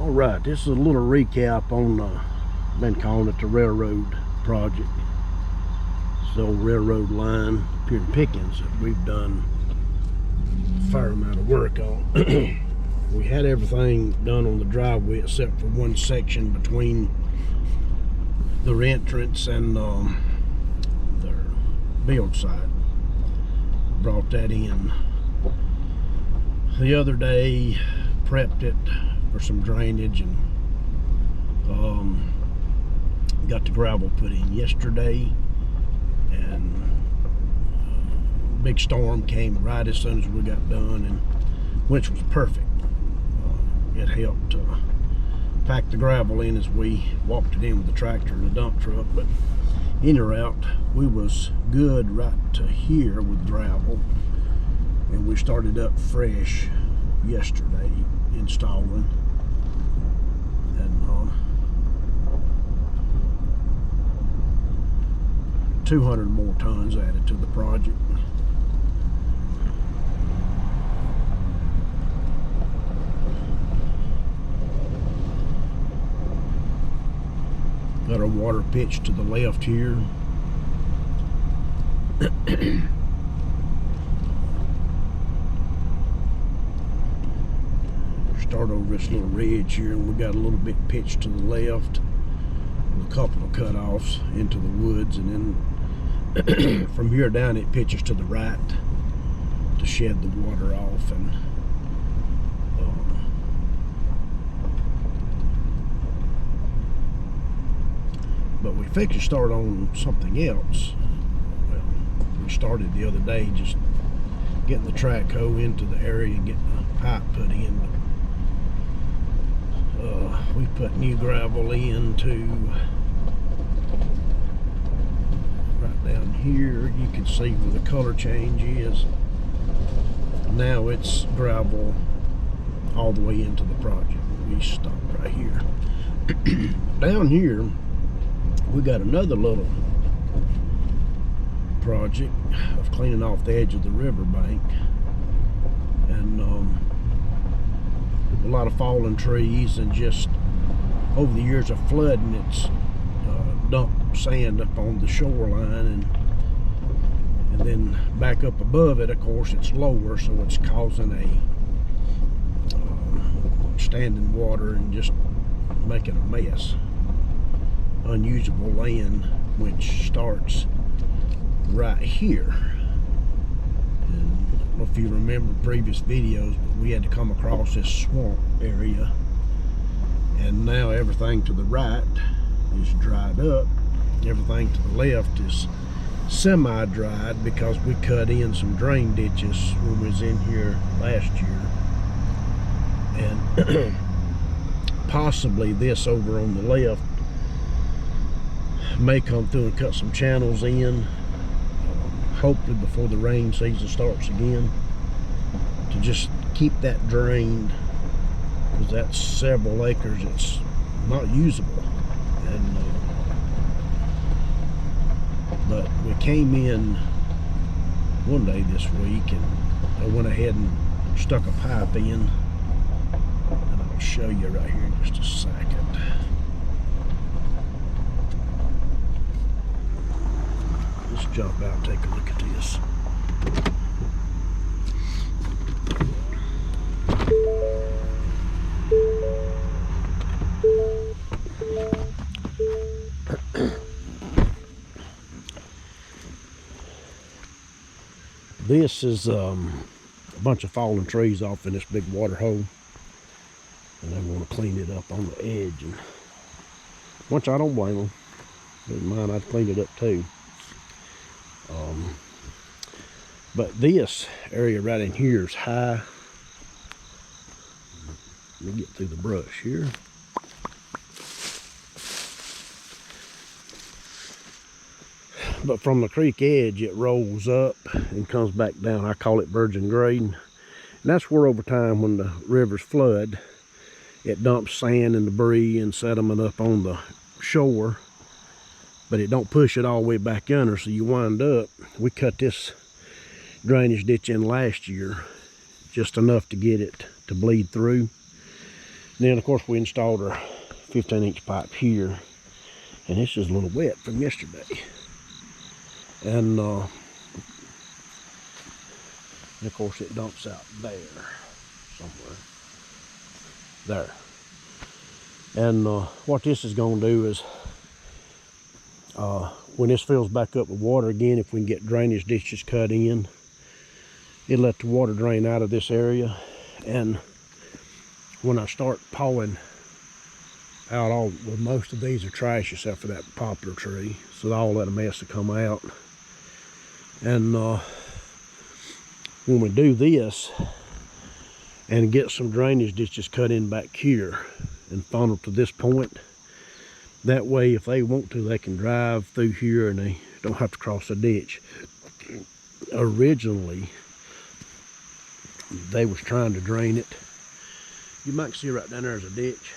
All right, this is a little recap on, been calling it the railroad project. It's the old railroad line up here in Pickens that we've done a fair amount of work on. We had everything done on the driveway except for one section between the entrance and the build site. Brought that in the other day, prepped it for some drainage, and got the gravel put in yesterday. And big storm came right as soon as we got done, and which was perfect. It helped pack the gravel in as we walked it in with the tractor and the dump truck. But in or out, we was good right to here with gravel, and we started up fresh yesterday installing, and 200 more tons added to the project. Got our water pitch to the left here. Start over this little ridge here, and we got a little bit pitched to the left with a couple of cutoffs into the woods, and then from here down it pitches to the right to shed the water off. And but we fixed to start on something else. Well, we started the other day just getting the track hoe into the area and getting the pipe put in. But we put new gravel into right down here. You can see where the color change is. Now it's gravel all the way into the project. We stop right here. Down here we got another little project of cleaning off the edge of the riverbank, and a lot of fallen trees, and just over the years of flooding, it's dumped sand up on the shoreline, and then back up above it, of course, it's lower, so it's causing a standing water and just making a mess. Unusable land, which starts right here. And I don't know if you remember previous videos, but we had to come across this swamp area, and now everything to the right is dried up. Everything to the left is semi-dried because we cut in some drain ditches when we was in here last year. And possibly this over on the left may come through and cut some channels in, hopefully before the rain season starts again, to just keep that drained, because that's several acres it's not usable. And but we came in one day this week, and I went ahead and stuck a pipe in, and I'll show you right here in just a second. Let's jump out and take a look at this. This is a bunch of fallen trees off in this big water hole, and they want to clean it up on the edge, and which I don't blame them. Didn't mind, I'd clean it up too. But this area right in here is high. Let me get through the brush here. But from the creek edge, it rolls up and comes back down. I call it virgin grade. And that's where over time, when the rivers flood, it dumps sand and debris and sediment up on the shore, but it don't push it all the way back under. So you wind up, we cut this drainage ditch in last year, just enough to get it to bleed through. Then of course we installed our 15-inch pipe here, and this is a little wet from yesterday. And of course it dumps out there somewhere. There. And what this is going to do is, when this fills back up with water again, if we can get drainage ditches cut in, it'll let the water drain out of this area. And when I start pawing out well, most of these are trash except for that poplar tree, so all that mess will come out. And when we do this and get some drainage ditches cut in back here and funnel to this point, that way if they want to, they can drive through here and they don't have to cross a ditch. Originally they was trying to drain it. You might see right down there is a ditch,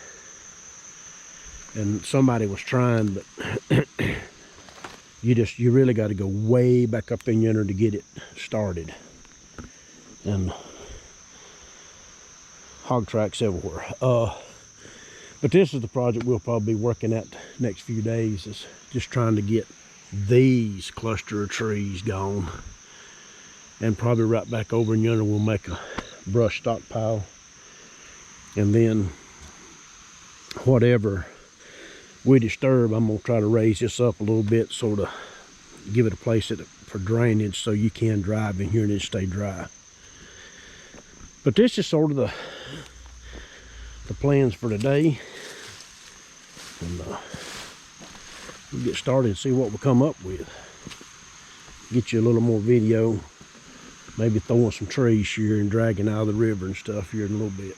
and somebody was trying, but you really got to go way back up in yonder to get it started. And hog tracks everywhere. But this is the project we'll probably be working at next few days, is just trying to get these cluster of trees gone. And probably right back over in yonder we'll make a brush stockpile. And then whatever we disturb, I'm going to try to raise this up a little bit, sort of give it a place for drainage so you can drive in here and it stay dry. But this is sort of the plans for today. And we'll get started and see what we'll come up with. Get you a little more video, maybe throwing some trees here and dragging out of the river and stuff here in a little bit.